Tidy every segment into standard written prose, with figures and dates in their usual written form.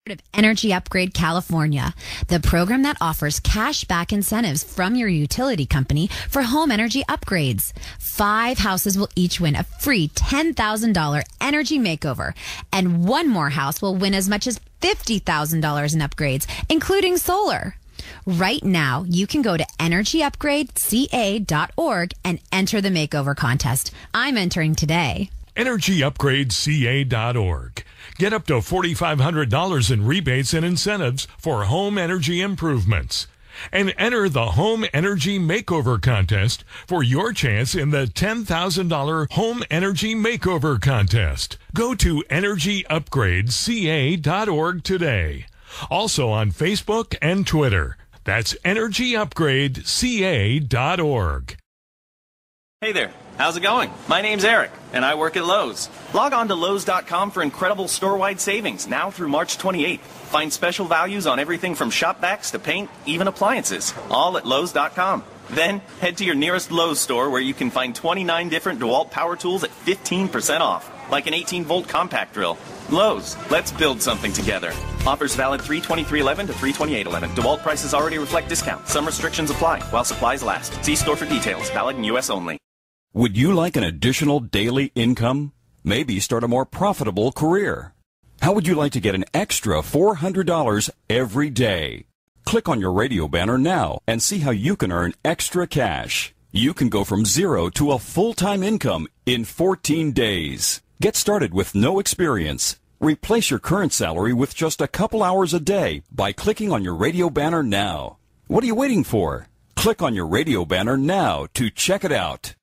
of Energy Upgrade California, the program that offers cash back incentives from your utility company for home energy upgrades. 5 houses will each win a free $10,000 energy makeover, and one more house will win as much as $50,000 in upgrades, including solar. Right now, you can go to energyupgradeca.org and enter the makeover contest. I'm entering today. EnergyUpgradeCA.org. Get up to $4,500 in rebates and incentives for home energy improvements. And enter the Home Energy Makeover Contest for your chance in the $10,000 Home Energy Makeover Contest. Go to EnergyUpgradeCA.org today. Also on Facebook and Twitter. That's EnergyUpgradeCA.org. Hey there, how's it going? My name's Eric, and I work at Lowe's. Log on to Lowe's.com for incredible store-wide savings now through March 28th. Find special values on everything from shop vacs to paint, even appliances, all at Lowe's.com. Then head to your nearest Lowe's store where you can find 29 different DeWalt power tools at 15% off, like an 18-volt compact drill. Lowe's, let's build something together. Offers valid 3/23/11 to 3/28/11. DeWalt prices already reflect discount. Some restrictions apply while supplies last. See store for details. Valid in U.S. only. Would you like an additional daily income? Maybe start a more profitable career. How would you like to get an extra $400 every day? Click on your radio banner now and see how you can earn extra cash. You can go from zero to a full-time income in 14 days. Get started with no experience. Replace your current salary with just a couple hours a day by clicking on your radio banner now. What are you waiting for? Click on your radio banner now to check it out.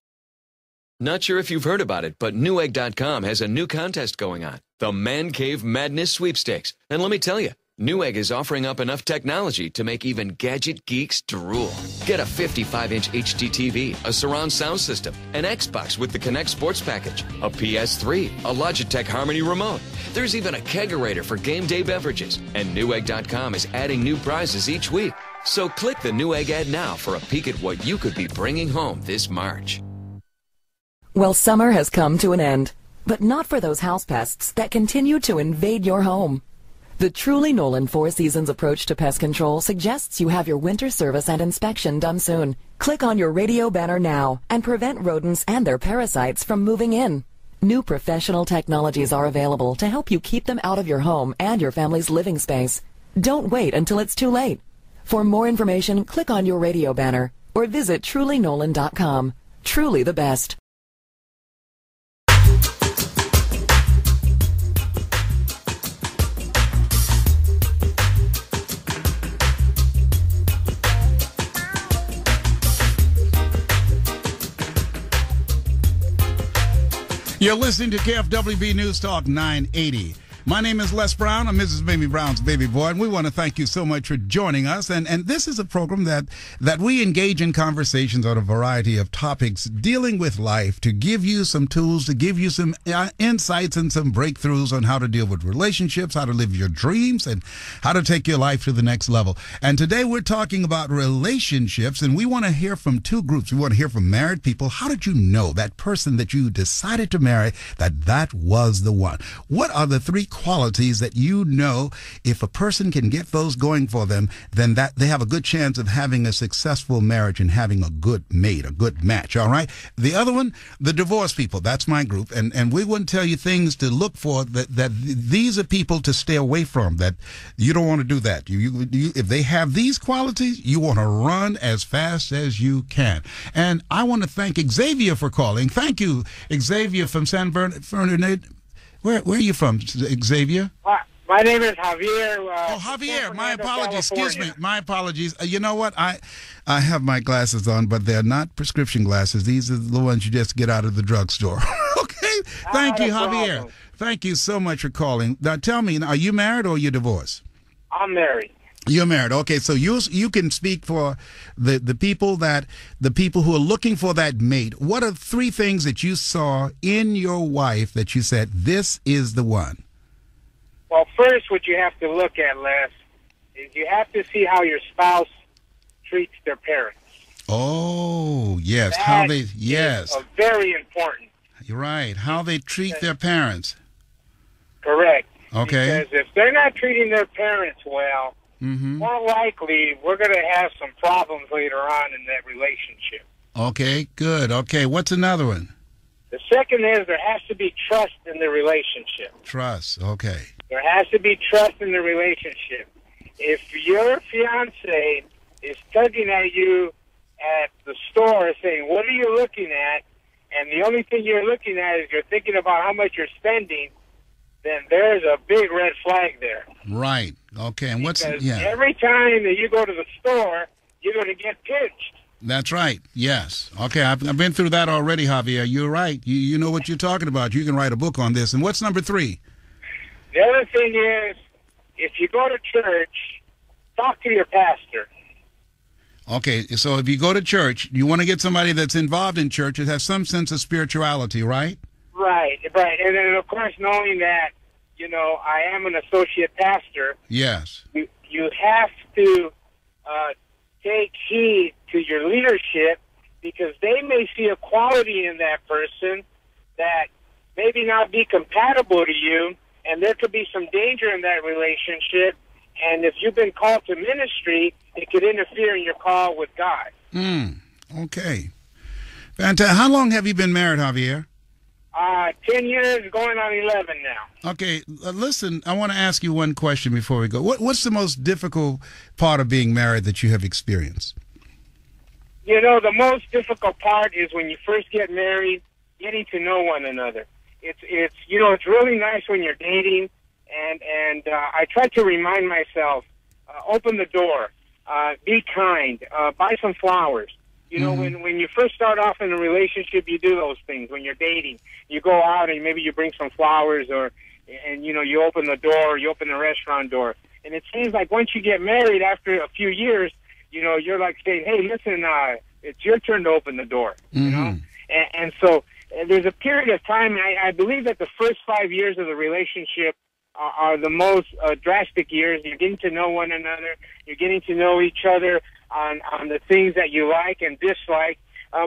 Not sure if you've heard about it, but Newegg.com has a new contest going on, the Man Cave Madness Sweepstakes. And let me tell you, Newegg is offering up enough technology to make even gadget geeks drool. Get a 55-inch HD TV, a surround sound system, an Xbox with the Connect Sports Package, a PS3, a Logitech Harmony remote. There's even a kegerator for game day beverages. And Newegg.com is adding new prizes each week. So click the Newegg ad now for a peek at what you could be bringing home this March. Well, summer has come to an end, but not for those house pests that continue to invade your home. The Truly Nolan Four Seasons approach to pest control suggests you have your winter service and inspection done soon. Click on your radio banner now and prevent rodents and their parasites from moving in. New professional technologies are available to help you keep them out of your home and your family's living space. Don't wait until it's too late. For more information, click on your radio banner or visit trulynolan.com. Truly the best. You're listening to KFWB News Talk 980. My name is Les Brown. I'm Mrs. Mamie Brown's baby boy, and we want to thank you so much for joining us. And this is a program that we engage in conversations on a variety of topics dealing with life to give you some tools, to give you some insights and some breakthroughs on how to deal with relationships, how to live your dreams, and how to take your life to the next level. And today we're talking about relationships, and we want to hear from two groups. We want to hear from married people. How did you know that person that you decided to marry, that was the one? What are the 3 qualities that you know if a person can get those going for them, then that they have a good chance of having a successful marriage and having a good mate, a good match, all right? The other one, the divorced people, that's my group, and we wouldn't tell you things to look for, that these are people to stay away from, that you don't want to do that. You if they have these qualities, you want to run as fast as you can. And I want to thank Xavier for calling. Thank you, Xavier from San Bernardino. Where are you from, Xavier? My name is Javier. Javier. My apologies. Excuse me. My apologies. You know what? I have my glasses on, but they're not prescription glasses. These are the ones you just get out of the drugstore. Okay? Thank you, Javier. Problem. Thank you so much for calling. Now, tell me, are you married or are you divorced? I'm married. You're married. Okay, so you can speak for the people who are looking for that mate. What are 3 things that you saw in your wife that you said, this is the one? Well, first, what you have to look at, Les, is you have to see how your spouse treats their parents. Oh, yes. That is very important. You're right. How they treat their parents. Correct. Okay. Because if they're not treating their parents well, more likely we're going to have some problems later on in that relationship. Okay, good. Okay, what's another one? The second is there has to be trust in the relationship. Trust, okay. There has to be trust in the relationship. If your fiance is tugging at you at the store saying, what are you looking at? And the only thing you're looking at is you're thinking about how much you're spending, then there's a big red flag there. Right. Okay, and what's... Because Yeah. every time that you go to the store, you're going to get pinched. That's right. Yes. Okay, I've been through that already, Javier. You're right. You know what you're talking about. You can write a book on this. And what's number 3? The other thing is, if you go to church, talk to your pastor. Okay, so if you go to church, you want to get somebody that's involved in church that has some sense of spirituality, right? Right. And then, of course, knowing that, I am an associate pastor. Yes. You have to take heed to your leadership, because they may see a quality in that person that maybe not be compatible to you, and there could be some danger in that relationship. And if you've been called to ministry, it could interfere in your call with God. Okay. Fantastic. How long have you been married, Javier? 10 years, going on 11 now. Okay, listen, I want to ask you one question before we go. What's the most difficult part of being married that you have experienced? The most difficult part is when you first get married, getting to know one another. It's really nice when you're dating, and I try to remind myself, open the door, be kind, buy some flowers. When you first start off in a relationship, you do those things. When you're dating, you go out and maybe you bring some flowers, and you open the door, you open the restaurant door. And it seems like once you get married, after a few years, you're like saying, hey, listen, it's your turn to open the door. And so there's a period of time, and I believe that the first 5 years of the relationship are the most drastic years. You're getting to know one another. You're getting to know each other on the things that you like and dislike,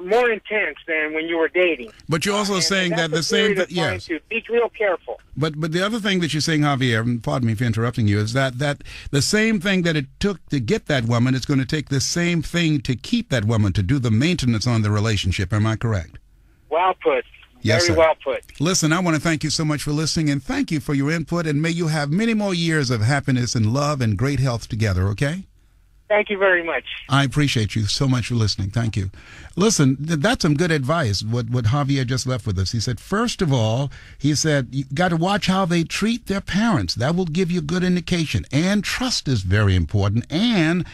more intense than when you were dating. But you're also saying that the same... Yes. To be real careful. But the other thing that you're saying, Javier, and pardon me for interrupting you, is that the same thing that it took to get that woman, it's going to take the same thing to keep that woman, to do the maintenance on the relationship. Am I correct? Well put. Yes, Very sir. well put. Listen, I want to thank you so much for listening, and thank you for your input, and may you have many more years of happiness and love and great health together, okay? Thank you very much. I appreciate you so much for listening. Thank you. Listen, that's some good advice, what Javier just left with us. He said, first of all, he said, you got to watch how they treat their parents. That will give you a good indication. And trust is very important. And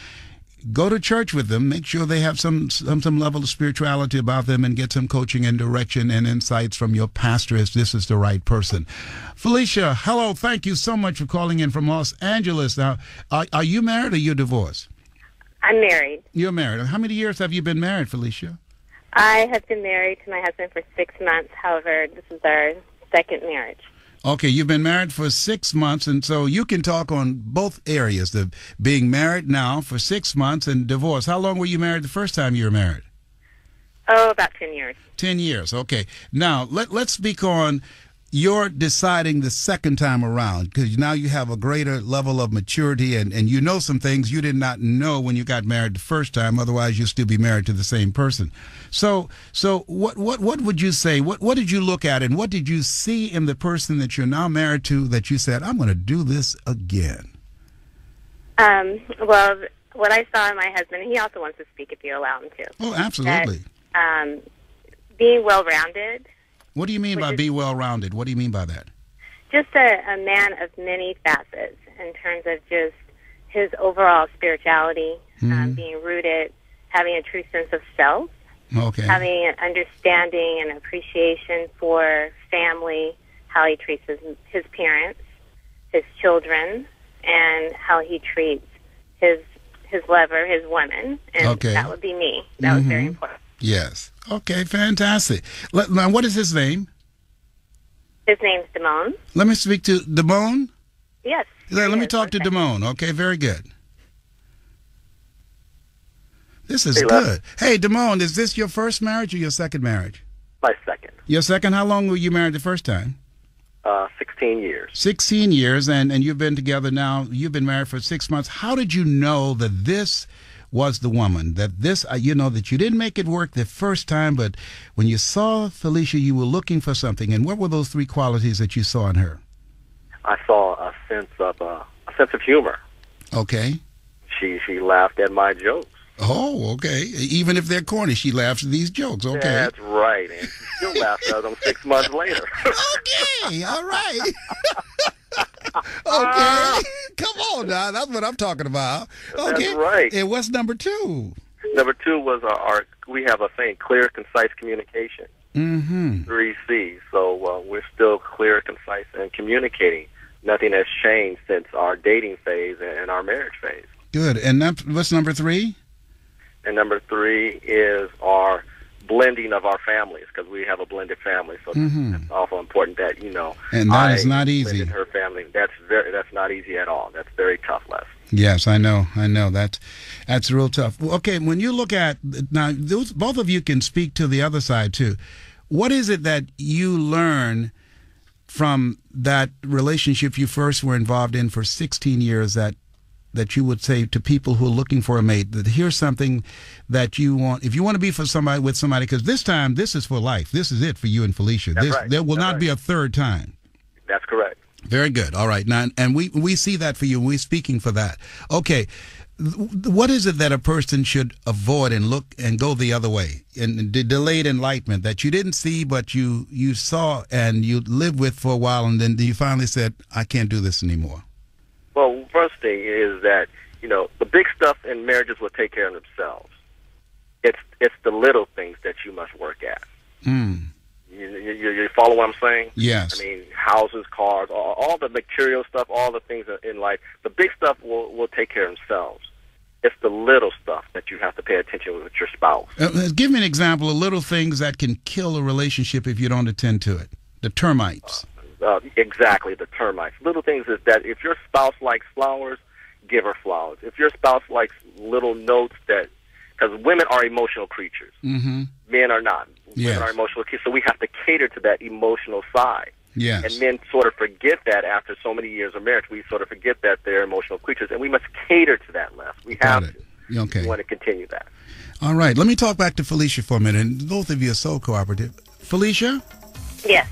go to church with them. Make sure they have some level of spirituality about them, and get some coaching and direction and insights from your pastor if this is the right person. Felicia, hello. Thank you so much for calling in from Los Angeles. Now, are you married or you divorced? I'm married. You're married. How many years have you been married, Felicia? I have been married to my husband for 6 months. However, this is our second marriage. Okay, you've been married for 6 months, and so you can talk on both areas, the being married now for 6 months and divorce. How long were you married the first time you were married? Oh, about 10 years. 10 years, okay. Now, let's speak on your deciding the second time around, because now you have a greater level of maturity, and you know some things you did not know when you got married the first time. Otherwise, you'll still be married to the same person. So what would you say? What did you look at, and what did you see in the person that you're now married to that you said, I'm going to do this again? Well, what I saw in my husband, he also wants to speak if you allow him to. Oh, absolutely. That, being well-rounded. What do you mean by be well-rounded? What do you mean by that? Just a man of many facets in terms of just his overall spirituality, being rooted, having a true sense of self, having an understanding and appreciation for family, how he treats his parents, his children, and how he treats his lover, his woman. And that would be me. That was very important. Yes. Okay, fantastic. Now, what is his name? His name's Damone. Let me speak to Damone. Yes. Let me talk to Damone. Okay, very good. This is good. Hey, Damone, is this your first marriage or your second marriage? My second. Your second? How long were you married the first time? 16 years. 16 years, and you've been together now. You've been married for 6 months. How did you know that this was the woman, that this, that you didn't make it work the first time, but when you saw Felicia, you were looking for something? And what were those 3 qualities that you saw in her? I saw a sense of humor. Okay. She laughed at my jokes. Oh, okay. Even if they're corny, she laughs at these jokes. Okay. That's right. And she still laughs at them 6 months later. Okay. All right. Okay. Come on now. That's what I'm talking about. Okay. That's right. And what's number 2? Number 2 was we have a saying, clear, concise communication. Mm-hmm. 3 C's. So we're still clear, concise, and communicating. Nothing has changed since our dating phase and our marriage phase. Good. And what's number 3? And number 3 is our blending of our families, because we have a blended family. So that's awful important that, and that is not easy. Her family. That's not easy at all. That's very tough, Les. Yes, I know. That's real tough. Okay, when you look at, now, both of you can speak to the other side, too. What is it that you learn from that relationship you first were involved in for 16 years that you would say to people who are looking for a mate, that here's something that you want, if you want to be with somebody, because this time, this is for life. This is it for you and Felicia. There will not be a third time. That's correct. Very good. All right. Now, and we see that for you. We're speaking for that. Okay. What is it that a person should avoid and look and go the other way? And the delayed enlightenment that you didn't see, but you saw and you lived with for a while, and then you finally said, I can't do this anymore. Well, first thing is that, the big stuff in marriages will take care of themselves. It's the little things that you must work at. You follow what I'm saying? Yes. I mean, houses, cars, all the material stuff, all the things in life, the big stuff will take care of themselves. It's the little stuff that you have to pay attention with your spouse. Give me an example of little things that can kill a relationship if you don't attend to it. The termites. Exactly, the termites. Little things is that if your spouse likes flowers, give her flowers. If your spouse likes little notes because women are emotional creatures. Mm-hmm. Men are not. Yes. Women are emotional creatures, so we have to cater to that emotional side. Yes. And men sort of forget that after so many years of marriage. We sort of forget that they're emotional creatures, and we must cater to that, Les. We have to. Okay. We want to continue that. All right. Let me talk back to Felicia for a minute. And both of you are so cooperative. Felicia? Yes.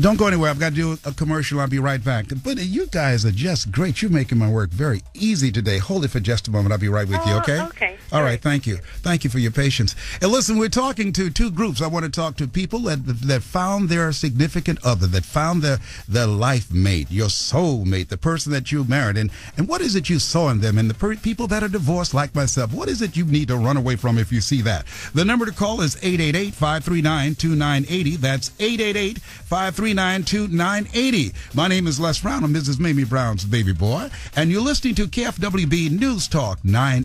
Don't go anywhere. I've got to do a commercial. I'll be right back. But you guys are just great. You're making my work very easy today. Hold it for just a moment. I'll be right with you, okay? Okay. All right. Thank you. Thank you for your patience. And listen, we're talking to 2 groups. I want to talk to people that found their significant other, that found their life mate, your soul mate, the person that you married. And what is it you saw in them? And the people that are divorced like myself, what is it you need to run away from if you see that? The number to call is 888-539-2980. That's 888-539-2980. My name is Les Brown. I'm Mrs. Mamie Brown's baby boy, and you're listening to KFWB News Talk 9.